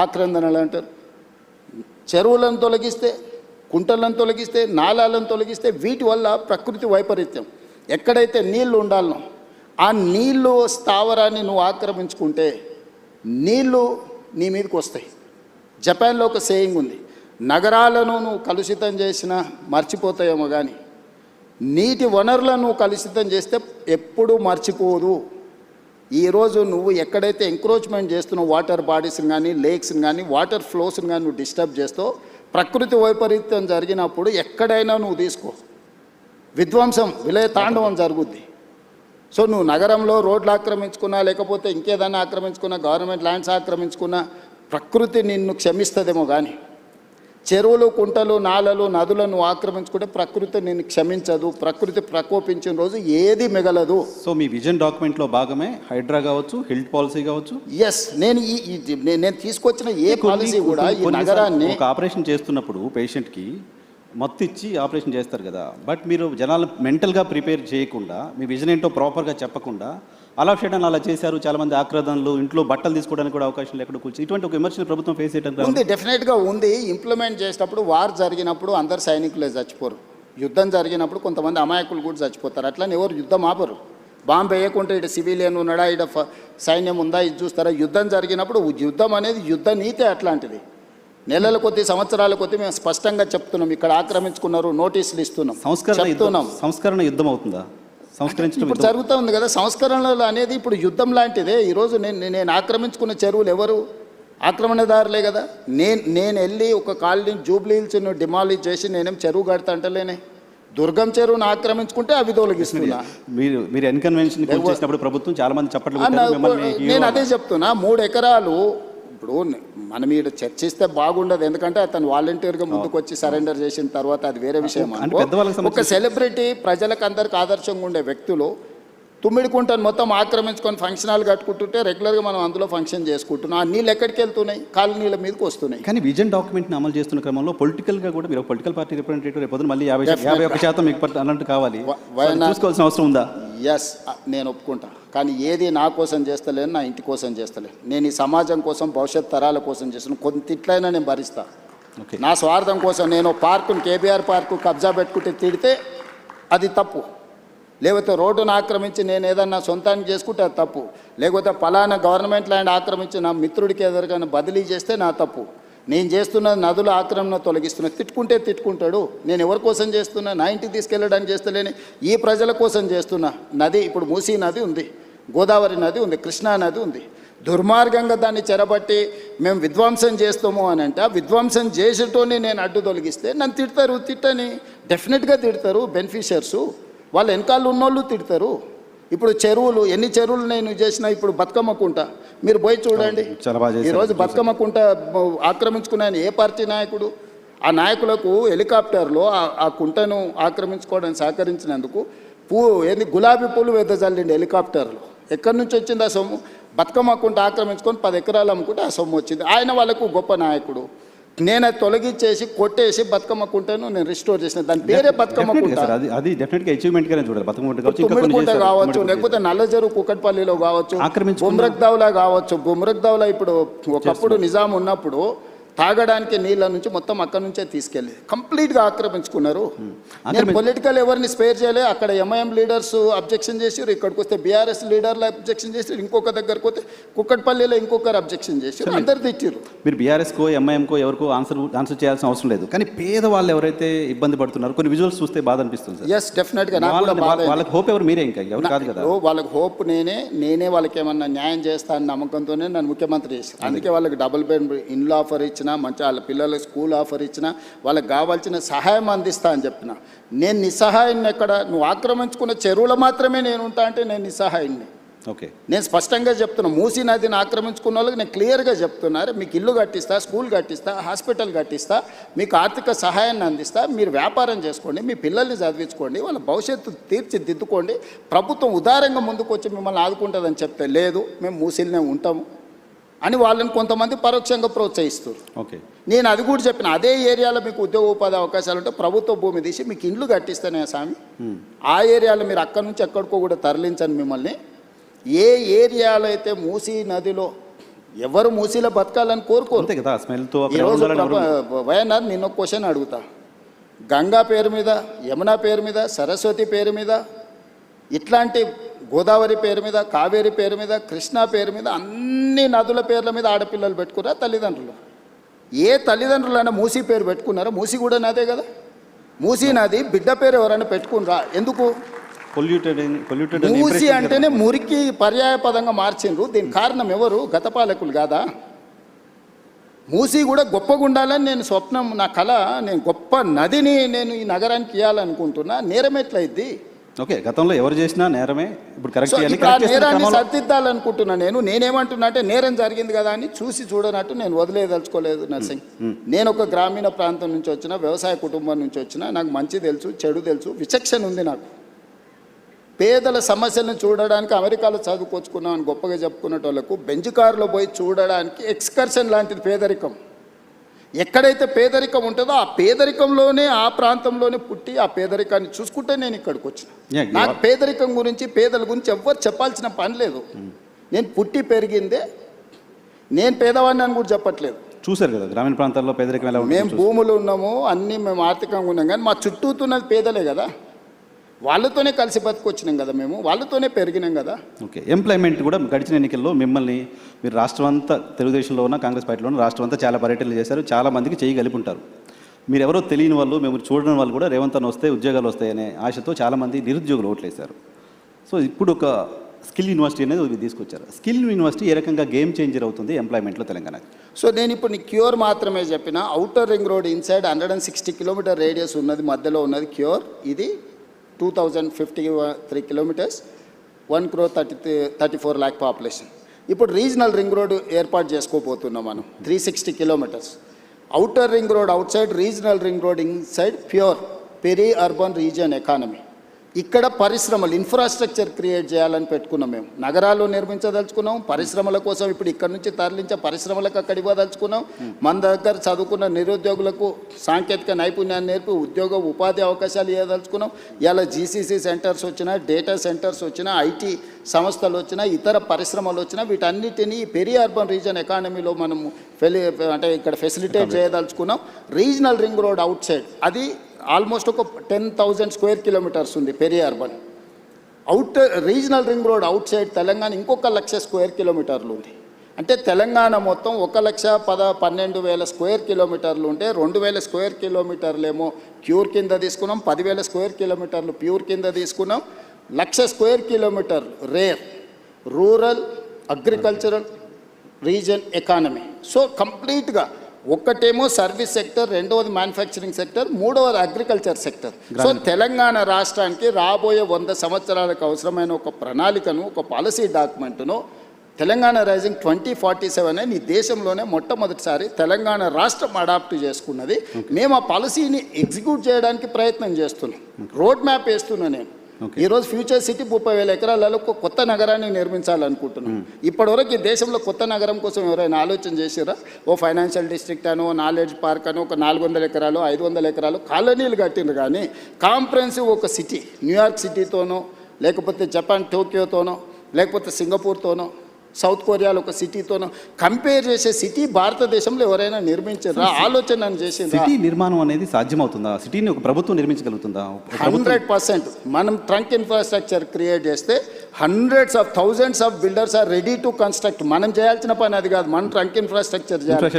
ఆక్రందనలు అంటారు. చెరువులను తొలగిస్తే, కుంటలను తొలగిస్తే, నాలాలను తొలగిస్తే వీటి వల్ల ప్రకృతి వైపరీత్యం. ఎక్కడైతే నీళ్లు ఉండాలనో ఆ నీళ్ళు స్థావరాన్ని నువ్వు ఆక్రమించుకుంటే నీళ్ళు నీ మీదకి వస్తాయి. జపాన్లో ఒక సేయింగ్ ఉంది, నగరాలను నువ్వు కలుషితం చేసినా మర్చిపోతాయేమో కానీ నీటి వనరులను నువ్వు కలుషితం చేస్తే ఎప్పుడూ మర్చిపోదు. ఈరోజు నువ్వు ఎక్కడైతే ఎంక్రోచ్మెంట్ చేస్తున్నావు వాటర్ బాడీస్ని కానీ, లేక్స్ని కానీ, వాటర్ ఫ్లోస్ని కానీ నువ్వు డిస్టర్బ్ చేస్తావు, ప్రకృతి వైపరీత్యం జరిగినప్పుడు ఎక్కడైనా నువ్వు తీసుకో విధ్వంసం, విలయ తాండవం జరుగుద్ది. సో నువ్వు నగరంలో రోడ్లు ఆక్రమించుకున్నా, లేకపోతే ఇంకేదైనా ఆక్రమించుకున్నా, గవర్నమెంట్ ల్యాండ్స్ ఆక్రమించుకున్నా ప్రకృతి నిన్ను క్షమిస్తుందేమో కానీ చెరువులు, కుంటలు, నాలలు, నదులను ఆక్రమించుకుంటే ప్రకృతి నిన్ను క్షమించదు. ప్రకృతి ప్రకోపించిన రోజు ఏది మిగలదు. సో మీ విజన్ డాక్యుమెంట్లో భాగమే హైడ్రా కావచ్చు, హిల్ట్ పాలసీ కావచ్చు. ఎస్, నేను నేను తీసుకొచ్చిన ఏ పాలసీ కూడా ఈ నగరాన్ని ఒక ఆపరేషన్ చేస్తున్నప్పుడు పేషెంట్కి మత్తు ఇచ్చి ఆపరేషన్ చేస్తారు కదా, బట్ మీరు జనాలు మెంటల్గా ప్రిపేర్ చేయకుండా, మీ విజన్ ఏంటో ప్రాపర్గా చెప్పకుండా అలా చేయడం అలా చేశారు. చాలామంది ఆక్రదనలు, ఇంట్లో బట్టలు తీసుకోవడానికి కూడా అవకాశం లేకుండా కూర్చొని ఇటువంటి ఒక విమర్శలు ప్రభుత్వం ఫేస్ చేయడం ఉంది. డెఫినెట్గా ఉంది. ఇంప్లిమెంట్ చేసేటప్పుడు వార్ జరిగినప్పుడు అందరు సైనికులే చచ్చిపోరు. యుద్ధం జరిగినప్పుడు కొంతమంది అమాయకులు కూడా చచ్చిపోతారు. అట్లని ఎవరు యుద్ధం ఆపరు. బాంబు వేయకుంటే ఇటు సివిలియన్ ఉన్నాడా, ఇటు సైన్యం ఉందా, ఇది చూస్తారా. యుద్ధం జరిగినప్పుడు యుద్ధం అనేది యుద్ధ నీతి అట్లాంటిది. నెలల కొద్ది, సంవత్సరాల కొద్ది మేము స్పష్టంగా చెప్తున్నాం, ఇక్కడ ఆక్రమించుకున్నారు, నోటీసులు ఇస్తున్నాం, సంస్కరణ యుద్ధం అవుతుందా? ఇప్పుడు జరుగుతూ ఉంది కదా సంస్కరణలు అనేది. ఇప్పుడు యుద్ధం లాంటిదే. ఈరోజు నేను ఆక్రమించుకున్న చెరువులు ఎవరు? ఆక్రమణదారులే కదా. నేను వెళ్ళి ఒక కాలనీ జూబ్లీ హిల్స్ను డిమాలిష్ చేసి నేనేం చెరువు కడతా అంటలేనే. దుర్గం చెరువును ఆక్రమించుకుంటే అవి తొలగిస్తున్నా. మీరు ఎన్కన్వెన్షన్ చేసినప్పుడు ప్రభుత్వం చాలా మంది చప్పట్లు. నేను అదే చెప్తున్నా, 3 ఎకరాలు. ఇప్పుడు మనం ఇక్కడ చర్చిస్తే బాగుండదు, ఎందుకంటే అతను వాలంటీర్గా ముందుకు వచ్చి సరెండర్ చేసిన తర్వాత అది వేరే విషయం. ఒక సెలబ్రిటీ ప్రజలకు అందరికి ఆదర్శంగా ఉండే వ్యక్తులు తుమ్మిడికుంటను మొత్తం ఆక్రమించుకొని ఫంక్షన్ హాల్ కట్టుకుంటుంటే రెగ్యులర్గా మనం అందులో ఫంక్షన్ చేసుకుంటున్నాం. ఆ నీళ్ళు ఎక్కడికి వెళ్తున్నాయి? కాలనీల మీదకి వస్తున్నాయి. కానీ విజన్ డాక్యుమెంట్ని అమలు చేస్తున్న క్రమంలో పొలిటికల్గా కూడా మీరు పొలిటికల్ పార్టీ రిప్రజెంటేటివ్ రేపు మళ్ళీ 51% మీకు అన్నట్టు కావాలి, చూసుకోవాల్సిన అవసరం ఉందా? ఎస్, నేను ఒప్పుకుంటా. కానీ ఏది నా కోసం చేస్తలేను, నా ఇంటి కోసం చేస్తలేను. నేను ఈ సమాజం కోసం, భవిష్యత్ తరాల కోసం చేస్తున్నాను. కొంత తిట్లైనా నేను భరిస్తా. నా స్వార్థం కోసం నేను పార్కును, కేబీఆర్ పార్కు కబ్జా పెట్టుకుంటే తిడితే అది తప్పు. లేకపోతే రోడ్డును ఆక్రమించి నేను ఏదన్నా సొంతానికి చేసుకుంటే అది తప్పు. లేకపోతే ఫలానా గవర్నమెంట్ ల్యాండ్ ఆక్రమించి నా మిత్రుడికి ఎదురుగానే బదిలీ చేస్తే నా తప్పు. నేను చేస్తున్న నదుల ఆక్రమణ తొలగిస్తున్నా. తిట్టుకుంటే తిట్టుకుంటాడు. నేను ఎవరి కోసం చేస్తున్నా? నా ఇంటికి తీసుకెళ్ళడానికి చేస్తలేని ఈ ప్రజల కోసం చేస్తున్నా. నది ఇప్పుడు మూసీ నది ఉంది, గోదావరి నది ఉంది, కృష్ణా నది ఉంది. దుర్మార్గంగా దాన్ని చెరబట్టి మేము విధ్వంసం చేస్తాము అని అంటే, ఆ విధ్వంసం చేసేటోని నేను అడ్డు తొలగిస్తే నన్ను తిడతారు. తిట్టని డెఫినెట్గా తిడతారు. బెనిఫిషియర్సు వాళ్ళు వెనకాల ఉన్నోళ్ళు తిడతారు. ఇప్పుడు చెరువులు, ఎన్ని చెరువులు నేను చేసినా, ఇప్పుడు బతుకమ్మ కుంట మీరు పోయి చూడండి. ఈరోజు బతుకమ్మ కుంట ఆక్రమించుకున్నాను ఏ పార్టీ నాయకుడు? ఆ నాయకులకు హెలికాప్టర్లో ఆ కుంటను ఆక్రమించుకోవడానికి సహకరించినందుకు గులాబీ పూలు వెదజల్లిండి హెలికాప్టర్లో. ఎక్కడి నుంచి వచ్చింది ఆ సొమ్ము? బతుకమ్మ కుంట ఆక్రమించుకొని 10 ఎకరాలు అమ్ముకుంటే ఆ సొమ్ము వచ్చింది. ఆయన వాళ్ళకు గొప్ప నాయకుడు. నేను అది తొలగించేసి కొట్టేసి బతుకమ్మ కుంటను నేను రిస్టోర్ చేసిన. దాని పేరే బతుకమ్మ కుంట. అది డెఫినెట్గా అచీవ్మెంట్గానే చూడాలి. తుమ్మిడికుంట కావచ్చు, లేకపోతే నల్లజరు కుకట్పల్లిలో కావచ్చు, బుమ్రక్దావ్లా కావచ్చు. బుమ్రక్దావ్లా ఇప్పుడు ఒకప్పుడు నిజాం ఉన్నప్పుడు తాగడానికి నీళ్ళ నుంచి మొత్తం అక్కడి నుంచే తీసుకెళ్ళి కంప్లీట్గా ఆక్రమించుకున్నారు. నేను పొలిటికల్ ఎవరిని స్పేర్ చేయలే. అక్కడ ఎంఐఎం లీడర్స్ అబ్జెక్షన్ చేసారు, ఇక్కడికి వస్తే బీఆర్ఎస్ లీడర్లు అబ్జెక్షన్ చేసారు, ఇంకొక దగ్గరకు వస్తే కుక్కట్పల్లిలో ఇంకొకరు అబ్జెక్షన్ చేసారు, అందరు తిట్టారు. మీరు బీఆర్ఎస్కో ఎంఐఎంకో ఎవరికో ఆన్సర్ చేయాల్సిన అవసరం లేదు. కానీ పేదవాళ్ళు ఎవరైతే ఇబ్బంది పడుతున్నారు, కొన్ని విజువల్స్ చూస్తే బాధ అనిపిస్తుంది. ఎస్, డెఫినెట్గా వాళ్ళకి హోప్ ఎవరు? మీరే ఇంకా ఎవరు కాదు కదా. వాళ్ళకి హోప్ నేనే వాళ్ళకి ఏమన్నా న్యాయం చేస్తా అని నమ్మకంతోనే నన్ను ముఖ్యమంత్రి చేశాను. అందుకే వాళ్ళకి డబుల్ బెడ్ ఇండ్లు ఆఫర్ ఇచ్చిన, మంచి వాళ్ళ పిల్లలకు స్కూల్ ఆఫర్ ఇచ్చిన, వాళ్ళకి కావాల్సిన సహాయం అందిస్తా అని చెప్పిన. నేను నిస్సహాయాన్ని ఎక్కడ? నువ్వు ఆక్రమించుకున్న చెరువులు మాత్రమే నేను ఉంటా అంటే నేను నిస్సహాయాన్ని. ఓకే, నేను స్పష్టంగా చెప్తున్నా. మూసీ నదిని ఆక్రమించుకున్న వాళ్ళకి నేను క్లియర్గా చెప్తున్నారు, మీకు ఇల్లు కట్టిస్తా, స్కూల్ కట్టిస్తా, హాస్పిటల్ కట్టిస్తా, మీకు ఆర్థిక సహాయాన్ని అందిస్తా, మీరు వ్యాపారం చేసుకోండి, మీ పిల్లల్ని చదివించుకోండి, వాళ్ళ భవిష్యత్తు తీర్చిదిద్దుకోండి, ప్రభుత్వం ఉదారంగా ముందుకు వచ్చి మిమ్మల్ని ఆదుకుంటుందని చెప్తే లేదు మేము మూసీలనే ఉంటాము అని వాళ్ళని కొంతమంది పరోక్షంగా ప్రోత్సహిస్తారు. ఓకే, నేను అది కూడా చెప్పిన. అదే ఏరియాలో మీకు ఉద్యోగ ఉపాధి అవకాశాలు ఉంటే ప్రభుత్వ భూమి తీసి మీకు ఇండ్లు కట్టిస్తానే స్వామి. ఆ ఏరియాలో మీరు అక్కడి నుంచి ఎక్కడికో కూడా తరలించండి మిమ్మల్ని. ఏ ఏరియాలో అయితే మూసీ నదిలో ఎవరు మూసీలో బతకాలని కోరుకోరు. అంతే కదా, స్మెల్తో ఈరోజు వైఎన్ఆర్ నిన్న ఒక క్వశ్చన్ అడుగుతా. గంగా పేరు మీద, యమున పేరు మీద, సరస్వతి పేరు మీద, ఇట్లాంటి గోదావరి పేరు మీద, కావేరి పేరు మీద, కృష్ణా పేరు మీద, అన్ని నదుల పేర్ల మీద ఆడపిల్లలు పెట్టుకున్నారా తల్లిదండ్రులు? ఏ తల్లిదండ్రులైనా మూసీ పేరు పెట్టుకున్నారా? మూసీ కూడా నదే కదా. మూసీ నది బిడ్డ పేరు ఎవరైనా పెట్టుకున్నారా? ఎందుకు? పొల్యూటెడ్ మూసీ అంటేనే మురికి పర్యాయ పదంగా మార్చిండ్రు. దీనికి కారణం ఎవరు? గత పాలకులు కాదా? మూసీ కూడా గొప్పగా ఉండాలని నేను స్వప్నం, నా కళ. నేను గొప్ప నదిని నేను ఈ నగరానికి ఇవ్వాలనుకుంటున్నా. నేరం ఎట్లయిద్ది? ఓకే, గతంలో ఎవరు చేసినా నేరమే. ఇప్పుడు సో ఇప్పుడు ఆ నేరాన్ని సరిదిద్దాలనుకుంటున్నా. నేనేమంటున్నా అంటే నేరం జరిగింది కదా అని చూసి చూడనట్టు నేను వదిలేదలుచుకోలేదు నర్సింగ్. నేను ఒక గ్రామీణ ప్రాంతం నుంచి వచ్చిన, వ్యవసాయ కుటుంబం నుంచి వచ్చిన, నాకు మంచి తెలుసు, చెడు తెలుసు, విచక్షణ ఉంది నాకు. పేదల సమస్యలను చూడడానికి అమెరికాలో చదువుకొచ్చుకున్నాం అని గొప్పగా చెప్పుకునేటోళ్లకు బెంచ్ కారులో పోయి చూడడానికి ఎక్స్కర్షన్ లాంటిది పేదరికం. ఎక్కడైతే పేదరికం ఉంటుందో ఆ పేదరికంలోనే, ఆ ప్రాంతంలోనే పుట్టి ఆ పేదరికాన్ని చూసుకుంటే నేను ఇక్కడికి వచ్చిన. నాకు పేదరికం గురించి, పేదల గురించి ఎవ్వరు చెప్పాల్సిన పని లేదు. నేను పుట్టి పెరిగిందే, నేను పేదవాడిని అని కూడా చెప్పట్లేదు. చూసారు కదా గ్రామీణ ప్రాంతాల్లో పేదరికం ఎలా ఉంటుంది. మేము భూములు ఉన్నాము, అన్నీ మేము ఆర్థికంగా ఉన్నాం, కానీ మా చుట్టూతున్నది పేదలే కదా. వాళ్ళతోనే కలిసి బతుకొచ్చినాం కదా, మేము వాళ్ళతోనే పెరిగినాం కదా. ఓకే, ఎంప్లాయ్మెంట్ కూడా గడిచిన ఎన్నికల్లో మిమ్మల్ని మీరు రాష్ట్రం అంతా, తెలుగుదేశంలో ఉన్న, కాంగ్రెస్ పార్టీలో ఉన్న రాష్ట్రం అంతా చాలా పర్యటనలు చేశారు, చాలా మందికి చేయగలిపి ఉంటారు. మీరు ఎవరో తెలియని వాళ్ళు, మేము చూడని వాళ్ళు కూడా రేవంత్ అన్న వస్తే ఉద్యోగాలు వస్తాయనే ఆశతో చాలామంది నిరుద్యోగులు ఓట్లేశారు. సో ఇప్పుడు ఒక స్కిల్ యూనివర్సిటీ అనేది తీసుకొచ్చారు. స్కిల్ యూనివర్సిటీ ఏ రకంగా గేమ్ చేంజర్ అవుతుంది ఎంప్లాయ్మెంట్లో తెలంగాణకి? సో నేను ఇప్పుడు నీ క్యూర్ మాత్రమే చెప్పిన. Outer ring road inside 160 kilometre radius ఉన్నది, మధ్యలో ఉన్నది క్యూర్. ఇది 2053 కిలోమీటర్స్, 1,34 lakh పాపులేషన్. ఇప్పుడు రీజనల్ రింగ్ రోడ్ ఏర్పాటు చేసుకోబోతున్నాం మనం, 360 kilometres. Outer ring road out side, regional ring road inside, PURE peri urban region economy. ఇక్కడ పరిశ్రమలు, ఇన్ఫ్రాస్ట్రక్చర్ క్రియేట్ చేయాలని పెట్టుకున్నాం మేము. నగరాల్లో నిర్మించదలుచుకున్నాం, పరిశ్రమల కోసం ఇప్పుడు ఇక్కడ నుంచి తరలించే పరిశ్రమలకు అక్కడ ఇవ్వదలుచుకున్నాం. మన దగ్గర చదువుకున్న నిరుద్యోగులకు సాంకేతిక నైపుణ్యాన్ని నేర్పి ఉద్యోగ ఉపాధి అవకాశాలు ఇవ్వదలుచుకున్నాం. ఇలా జీసీసీ సెంటర్స్ వచ్చినా, డేటా సెంటర్స్ వచ్చినా, ఐటీ సంస్థలు వచ్చినా, ఇతర పరిశ్రమలు వచ్చినా, వీటన్నిటినీ పెరీ అర్బన్ రీజియన్ ఎకానమీలో మనము అంటే ఇక్కడ ఫెసిలిటేట్ చేయదలుచుకున్నాం. రీజనల్ రింగ్ రోడ్ అవుట్ సైడ్ అది ఆల్మోస్ట్ ఒక 10,000 స్క్వేర్ కిలోమీటర్స్ ఉంది peri urban. Regional ring road out సైడ్ తెలంగాణ ఇంకొక 1,00,000 స్క్వేర్ కిలోమీటర్లు ఉంది. అంటే తెలంగాణ మొత్తం 1,12,000 స్క్వేర్ కిలోమీటర్లు ఉంటే 2,000 స్క్వేర్ కిలోమీటర్లు ఏమో క్యూర్ కింద తీసుకున్నాం, 10,000 స్క్వేర్ కిలోమీటర్లు ప్యూర్ కింద తీసుకున్నాం, 1,00,000 square kilometre RARE rural agricultural region economy. So కంప్లీట్గా ఒకటేమో సర్వీస్ సెక్టర్, రెండవది మ్యానుఫ్యాక్చరింగ్ సెక్టర్, మూడవది అగ్రికల్చర్ సెక్టర్. సో తెలంగాణ రాష్ట్రానికి రాబోయే 100 సంవత్సరాలకు అవసరమైన ఒక ప్రణాళికను, ఒక పాలసీ డాక్యుమెంట్ను తెలంగాణ రైజింగ్ 2047 అని ఈ దేశంలోనే మొట్టమొదటిసారి తెలంగాణ రాష్ట్రం అడాప్ట్ చేసుకున్నది. మేము ఆ పాలసీని ఎగ్జిక్యూట్ చేయడానికి ప్రయత్నం చేస్తున్నాం, రోడ్ మ్యాప్ వేస్తున్నా నేను. ఈరోజు ఫ్యూచర్ సిటీ 30,000 ఎకరాలలో ఒక కొత్త నగరాన్ని నిర్మించాలనుకుంటున్నాం. ఇప్పటివరకు ఈ దేశంలో కొత్త నగరం కోసం ఎవరైనా ఆలోచన చేసారా? ఓ ఫైనాన్షియల్ డిస్ట్రిక్ట్ అనో, నాలెడ్జ్ పార్క్ అనో, ఒక 400 ఎకరాలు 500 ఎకరాలు కాలనీలు కట్టిండ్రు. కానీ కాంప్రహెన్సివ్ ఒక సిటీ, న్యూయార్క్ సిటీతోనో, లేకపోతే జపాన్ టోక్యోతోనో, లేకపోతే సింగపూర్తోనో, సౌత్ కొరియాలో ఒక సిటీతోనో కంపేర్ చేసే సిటీ భారతదేశంలో ఎవరైనా నిర్మించారా? ఆలోచన చేసింది. సిటీ నిర్మాణం అనేది సాధ్యమవుతుందా? సిటీని ఒక ప్రభుత్వం నిర్మించగలుగుతుందా? 100%. మనం ట్రంక్ ఇన్ఫ్రాస్ట్రక్చర్ క్రియేట్ చేస్తే hundreds of thousands of builders are ready to construct. మనం చేయాల్సిన పని అది కాదు, మనం ట్రంక్ ఇన్ఫ్రాస్ట్రక్చర్ చేయాలి.